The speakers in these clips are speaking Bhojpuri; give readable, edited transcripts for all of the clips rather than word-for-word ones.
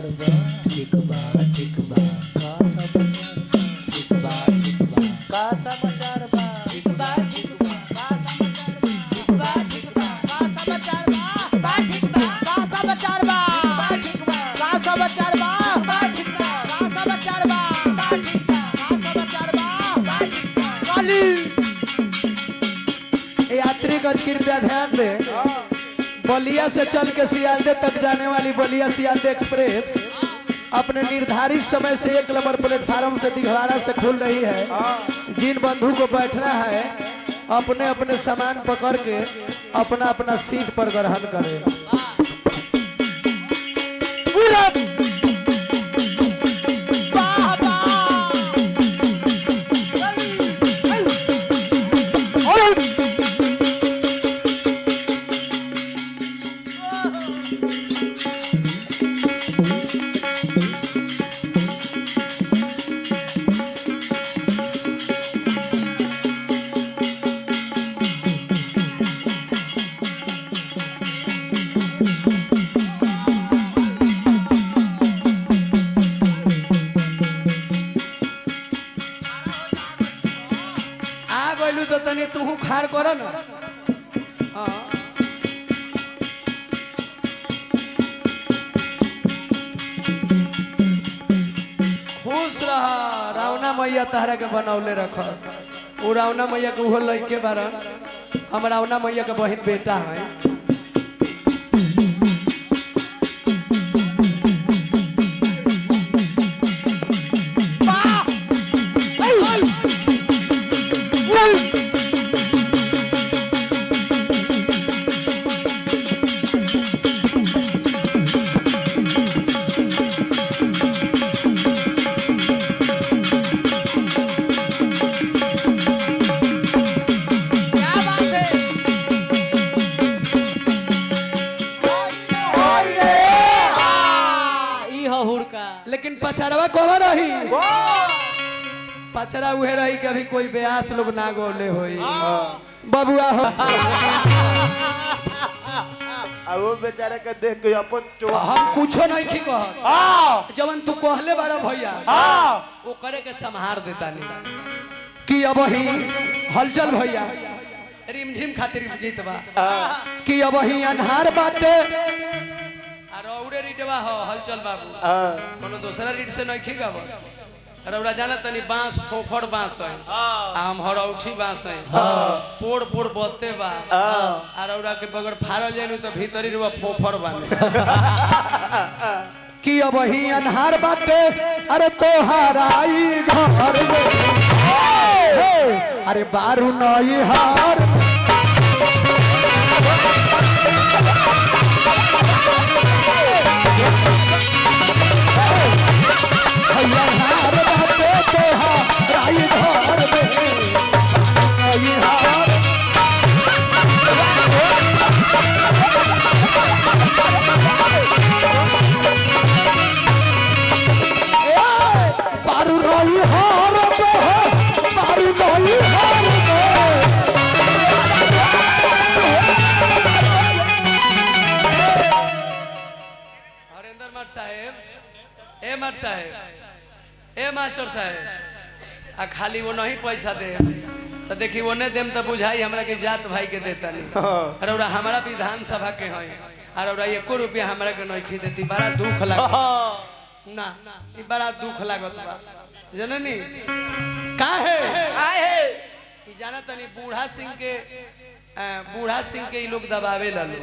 ठीक बा ठीक बा का समाचार बा ठीक बा ठीक बा का समाचार बा ठीक बा का समाचार बा ठीक बा का समाचार बा ठीक बा का समाचार बा ठीक बा का समाचार बा ठीक बा काली यात्रीगण कृपया ध्यान दे बलिया से चल के सियालदे तक जाने वाली बलिया सियालदे एक्सप्रेस अपने निर्धारित समय से 1 नंबर प्लेटफार्म से दिघवाड़ा से खुल रही है। जिन बंधु को बैठना है अपने अपने सामान पकड़ के अपना अपना सीट पर ग्रहण करें। तो तनी तू खार करो ना। खुश रहा रावना मैया तहरा के बनौले रखस। वो रावना मैया के उहो लइके बारन हम रावना मैया के बहन बेटा है। लेकिन पचरवा कौन रही पचरा उहे रही कि अभी कोई ब्यास लोग ना गोले होई बबुआ हो। अब वो बेचारे के देख के अपन हम कुछो नहीं की कह जवन तू कहले बारा भैया वो करे के संहार देता नहीं कि अब ही हलचल भैया रिमझिम खातिर गीत बा कि अब ही अन्हार बाटे औरे रीटवा हो हलचल बाबू कोनो दूसरा रीट से नहीं खीगाव रौरा जाना तनी बांस फोफड़ बांस है हम हरौठी बांस है पोड़ पोड़ बोते बा आ रौरा के बगर फाड़ल जेनु तो भीतरी रुआ फोफड़ बाने कि अब ही अन्हार बाटे अरे तोहाराई घर में अरे बारू नई हार मास्टर साहेब आ खाली वो नहीं पैसा दे तो देखी वो नहीं देम तो बुझाई हमरा के जात भाई के देता नहीं अरे हमारा विधानसभा के है अरे 1 रुपया हमरा के नहीं देती बड़ा दुख लागत ना ई बड़ा दुख लागत बा जननी काहे ई जाना तनी बूढ़ा सिंह के लोग दबावे लालो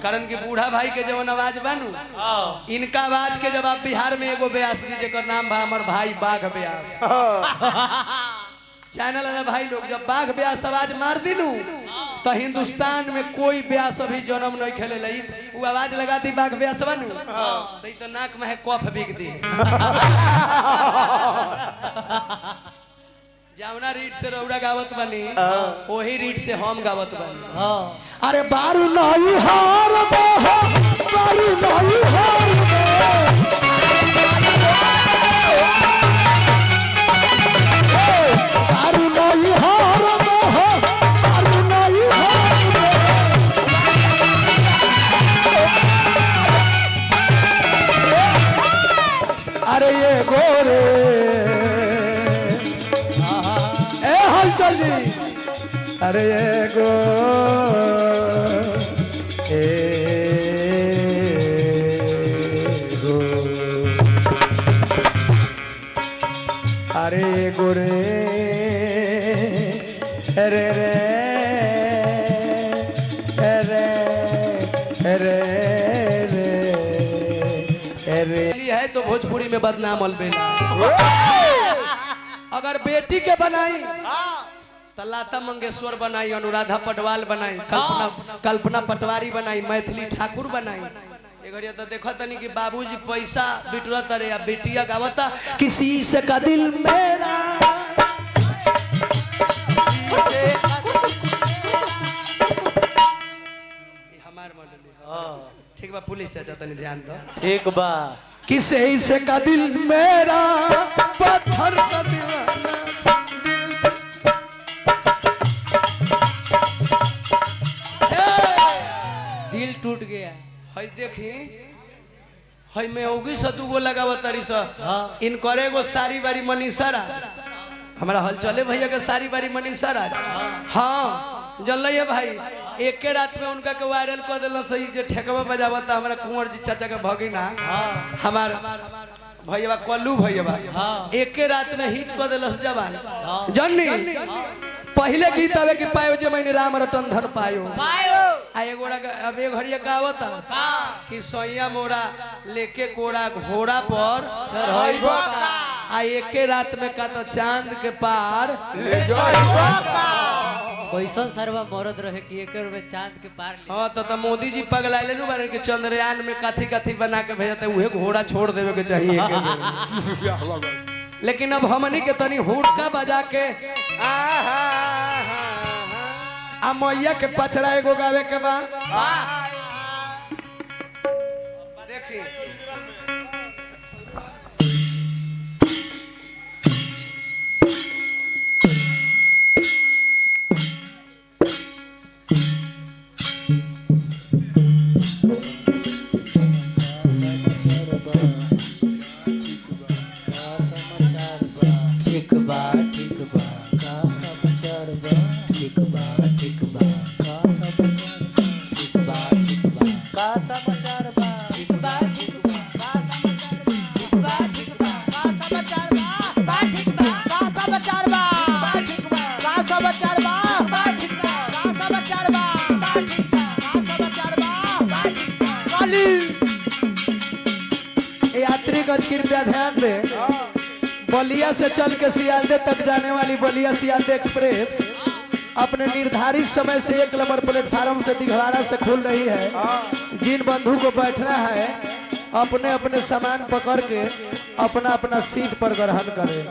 कारण कि बूढ़ा भाई के जवन आवाज बानू इनका आवाज के जब आप बिहार में एगो ब्यास दी जेकर नाम बा हमर भाई बाघ ब्यास चैनल वाला भाई लोग जब बाघ ब्यास आवाज मार दिनू तो हिंदुस्तान में कोई ब्यास अभी जन्म नहीं खेले लई वो आवाज लगा दी बाघ ब्यास बानू तो नाक में है कफ बिक दी जावना रीट से रौड़ा गावत बानी वही रीट से हम गावत बानी अरे बारू नहीं हार बारू नहीं हार बारू नहीं हार बारू नहीं हार अरे ये गोरे ए हलचल जी अरे ये गो अरे गोरे रे रे रे रे रे है तो भोजपुरी में बदनाम अलबेला। अगर बेटी के बनाई तो लता मंगेशकर बनाई, अनुराधा पटवाल बनाई, कल्पना पटवारी बनाई, मैथिली ठाकुर बनाई। एगरिया तो देखो तनी कि बाबूजी पैसा बिटरत रे या बेटिया गावता किसी से का दिल मेरा हमार मंडली ठीक बा। पुलिस चाचा तनी ध्यान दो ठीक बा। किसी से का दिल मेरा पत्थर का दिल टूट गया। हई देखी हई में होगी सा दूगो लगावत तारी सा इन करे गो सारी बारी मनीषा हमारा हल चले भैया के सारी बारी मनीषा हाँ जल है भाई। एक के रात में उनका के वायरल कर दिल सही जो ठेकवा बजावता हमारा कुंवर जी चाचा का भगिना हमार भैया कल्लू भैया एक के रात में हिट कर दिल जवान जन्नी पहले गीत आवे कि पायो जे मैंने राम रतन धन पायो आ एगोड़ा अब एक घड़िया का होता कि सोया मोरा लेके कोड़ा घोड़ा पर चढ़ाइबो आ एक के रात में का तो चांद के पार ले जाइबो कैसन सरवा मरद रहे कि एक में चांद के पार ले। हाँ तो मोदी जी पगलाइले नु बारे के चंद्रयान में काथी काथी बना के भेजते उहे घोड़ा छोड़ देवे के चाहिए लेकिन अब हमनी के तनी हुड़का बजा के आ मैया के पचरा एगो गावे के बा देखी यात्रीगण कृपया ध्यान दे बलिया से चल के सियालदे तक जाने वाली बलिया सियालदे एक्सप्रेस अपने निर्धारित समय से 1 नंबर प्लेटफार्म से दिघवाड़ा से खुल रही है। जिन बंधु को बैठना है अपने अपने सामान पकड़ के अपना अपना सीट पर ग्रहण करें।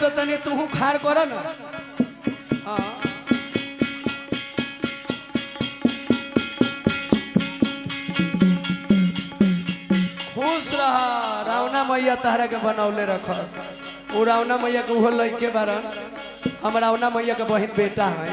तो तनी तू खार करो ना खुश रहा रावना मैया तहरा के बनौले रखस वो रावना मैया के उहो लइके बारन हम रावना मैया के बहन बेटा है।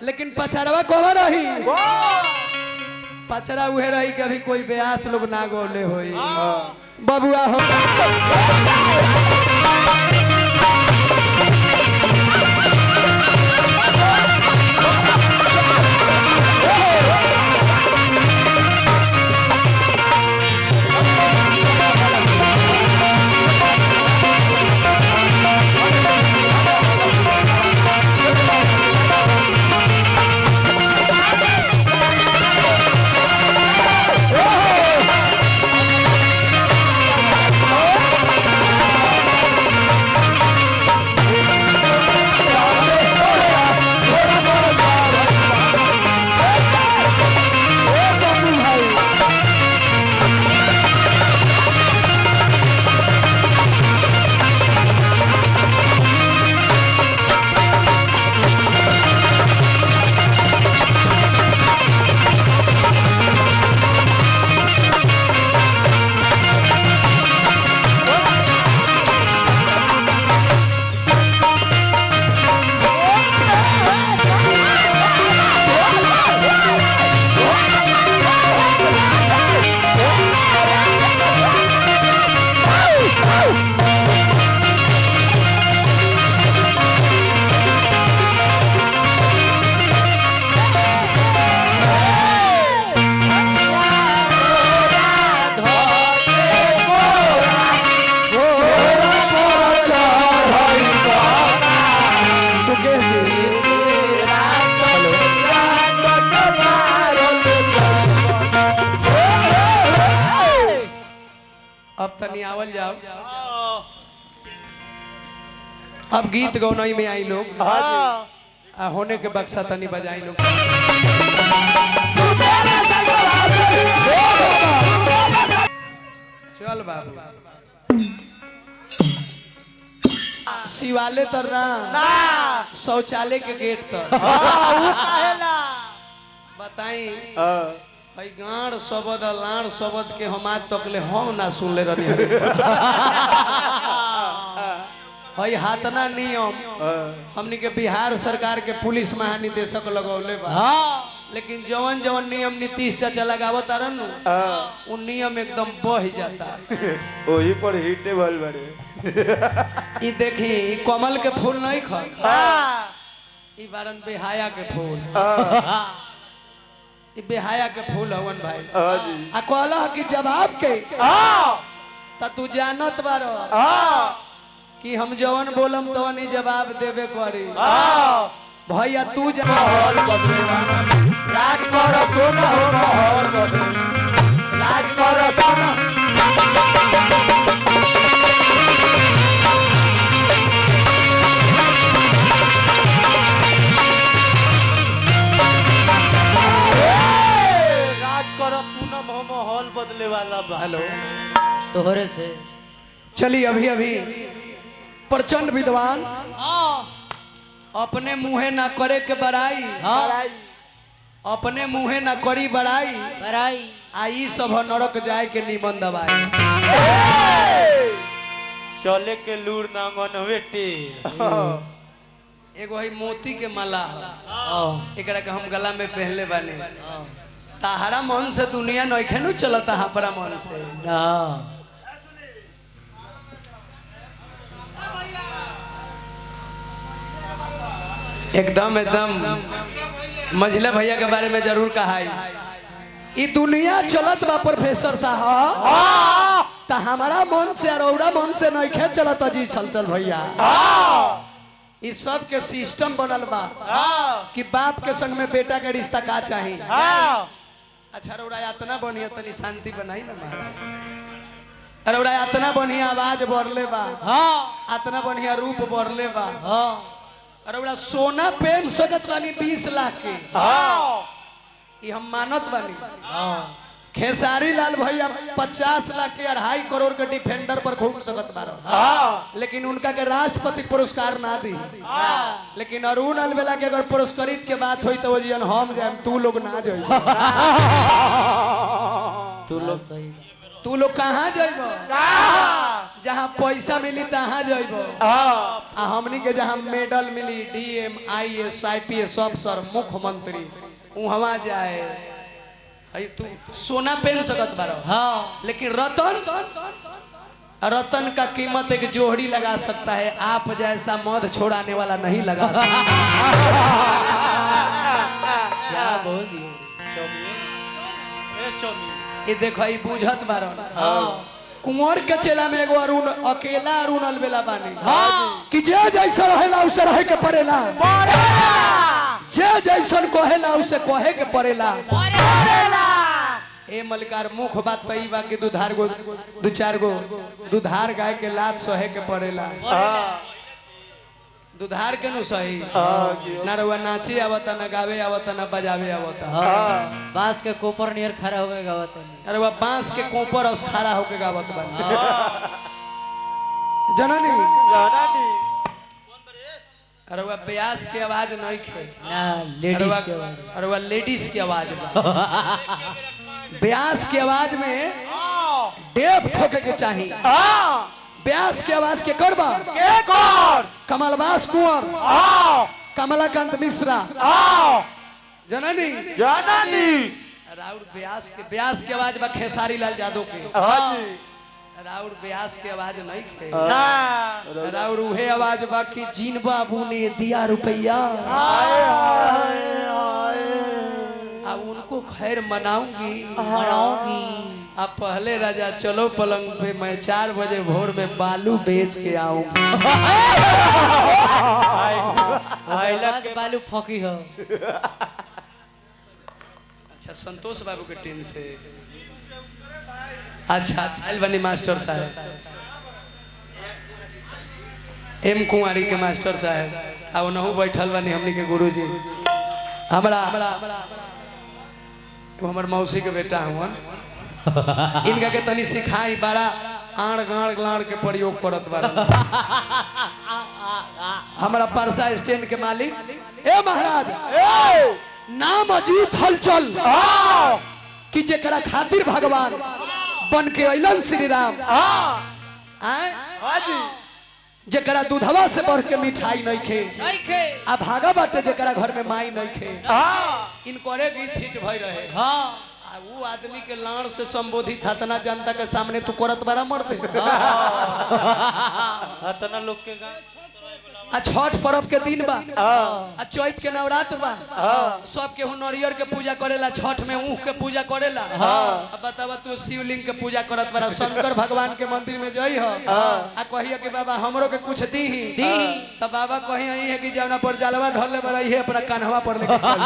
लेकिन पचरवा कौन रही पचरा उहे रही कि अभी कोई ब्यास लोग ना गोले होई बबुआ हो अब तनी आवल जाओ। अब गीत गौनई में आई लोग होने के बक्सा तनी बजाई लोग। चल बाबू शिवालय तर ना शौचालय के गेट तर बताई भाई गाड़ शब्द लाड़ शब्द के हम आज तकले हम ना सुनले रही भाई हाथना नियम हमनी के बिहार सरकार के पुलिस महानिदेशक लगौले बा लेकिन जवन जवन नियम नीतीश चाचा लगावत तारन उ नियम एकदम बह जाता वही पर हिटे भल बड़े ई देखी ई कमल के फूल नहीं ख ई बारन बेहाया के फूल ई बेहाया के फूल हवन भाई आ कहला कि जवाब के त तू जानत बारो कि हम जवन बोलम तवन ही जवाब देबे करी भैया तू माहौल बदलेगा राज करो सोना हो माहौल बदलेगा राज करो सोना राज करो पूनम हो माहौल बदले वाला हेलो तोहरे से चलिए अभी अभी प्रचंड विद्वान अपने मुँहे ना करे के बड़ाई अपने मुँहे ना करी बड़ाई बड़ाई आई सब नरक जाए के निमन दवाई चले के लूर नांगन बेटे एगो है मोती के माला एकरा के हम गला में पहनले बानी ताहरा मन से दुनिया नइखे नु चलता हमारा मन से एकदम एकदम मझिला भैया के बारे में जरूर कहा ई दुनिया चलत बा प्रोफेसर साहब त हमारा मन से अरौड़ा मन से नइखे चलत जी चल भैया ई सब के सिस्टम बनल बा कि बाप के संग में बेटा के रिश्ता का चाहिए अच्छा रौड़ा इतना बढ़िया तनी शांति बनाई ना महाराज रौड़ा इतना बढ़िया आवाज बढ़ले बा इतना बढ़िया रूप बढ़ले बा अरे बड़ा सोना पहन सकत बानी 20 लाख के ये हम मानत बानी खेसारी लाल भैया 50 लाख के 2.5 करोड़ के डिफेंडर पर घूम सकत बारो लेकिन उनका के राष्ट्रपति पुरस्कार ना दी लेकिन अरुण अलवेला के अगर पुरस्कृत के बात हुई तो वो जी हम जाए तू लोग ना जाए तू लोग कहाँ जाइबो जहाँ पैसा मिली तहाँ जाइबो आ हमनी के जहाँ मेडल मिली डीएम आईएएस आईपीएस अफसर मुख्यमंत्री वहाँ जाए तू सोना पहन सकत बारो लेकिन रतन रतन का कीमत एक जोहरी लगा सकता है, आप जैसा मध छोड़ाने वाला नहीं लगा सकता। क्या बोल दिए। ये देखो ये बुझत बारो कुंवर के चेला में एगो अरुण अकेला अरुण अलबेला बानी कि जे जैसा रहेला उसे रहे के पड़ेला, जे जैसन कहेला उसे कहे के पड़ेला। ए मलिकार मुख बात तो ई बा कि दुधार गो दू चार गो दुधार गाय के लात सहे के पड़ेला। दुधार के नु सही ना रउआ नाची आवता ना गावे आवता ना बजावे आवता। बांस के कोपर नियर खड़ा हो गए गावत नहीं। अरे वह बांस के कोपर उस खड़ा होके गावत बा जननी। अरे वह ब्यास के आवाज नहीं खे ना लेडीज के आवाज। अरे वह लेडीज की आवाज बा। ब्यास की आवाज में डेप ठोके के चाहिए। ब्यास की आवाज के करबा के कौन कमलबास कुंवर कमलाकांत मिश्रा जननी जाननी राउर ब्यास के आवाज बा खेसारी लाल यादव के। हाँ जी राउर ब्यास के आवाज नहीं खे ना राउर उहे आवाज बा कि जीन बाबू ने दिया रुपया हाय हाय हाय अब उनको खैर मनाऊंगी। मनाऊंगी। अब पहले राजा चलो पलंग पे मैं 4 बजे भोर में बालू बेच के आऊंगी। बाद बालू फकी हो। अच्छा संतोष बाबू के टीम से अच्छा आइल बनी मास्टर साहब एम कुंवारी के मास्टर साहब अब नहु बैठल बनी हमनी के गुरुजी हमरा तो हमर मौसी के बेटा हुआ इनका के तनी सिखाई बड़ा आड़ गाड़ गाड़ के प्रयोग करत बारे। हमारा परसा स्टैंड के मालिक ए महाराज नाम अजीत हलचल कि जेकरा खातिर भगवान बन के अइलन श्री राम आए जेकरा दूधवा से बढ़ के मिठाई नहीं खे आ भागा बाटे जेकरा घर में माई नहीं खे इनकोरे गीत हिट भई रहे। वो आदमी के लाड़ से संबोधित हतना जनता के सामने तू करत बड़ा मरते हतना लोग के आ छठ पर्व के दिन बा आ चैत के नवरात्र बा सब के नरियर के पूजा करेला छठ में ऊख के पूजा करेला। अब बतावा तू शिवलिंग के पूजा करत बड़ा शंकर भगवान के मंदिर में जई हो आ कहिए कि बाबा हमरो के कुछ दी तब बाबा कही आई है कि जवना पर जलवा ढलले बड़ा ये अपना कान्हवा पर लेके चल।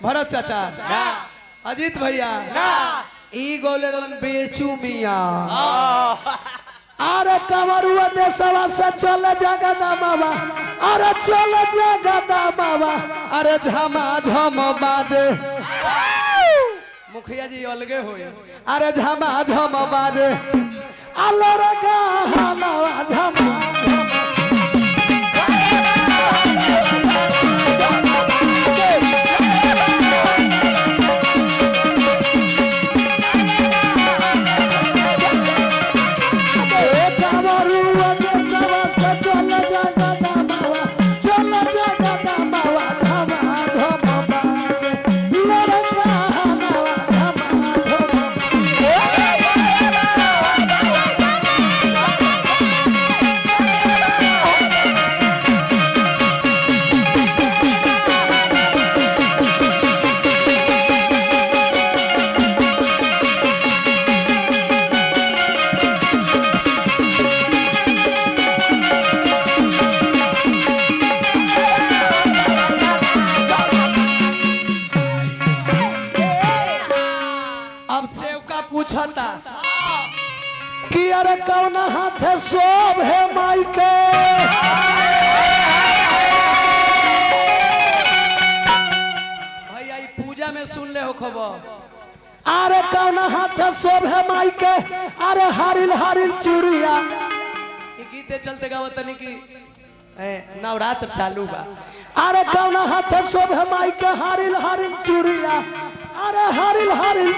भरत चाचा अजीत भैया ई गोले बेचू मिया अरे कमरुआ देशवा से चल जगदा बाबा अरे चल जगदा बाबा अरे झमा झम बाजे मुखिया जी अलगे होए अरे झमा झम बाजे अलर गाना झमा अरे कौन हाथ सोभ है माई के भैया ई पूजा में सुन ले हो खबर अरे कौन हाथ सोभ है माई के अरे हारिल हारिल चूड़िया ई गीते चलते गावत तनी की नवरात्र चालू बा अरे कौन हाथ सोभ है माई के हारिल हारिल चूड़िया अरे हारिल हारिल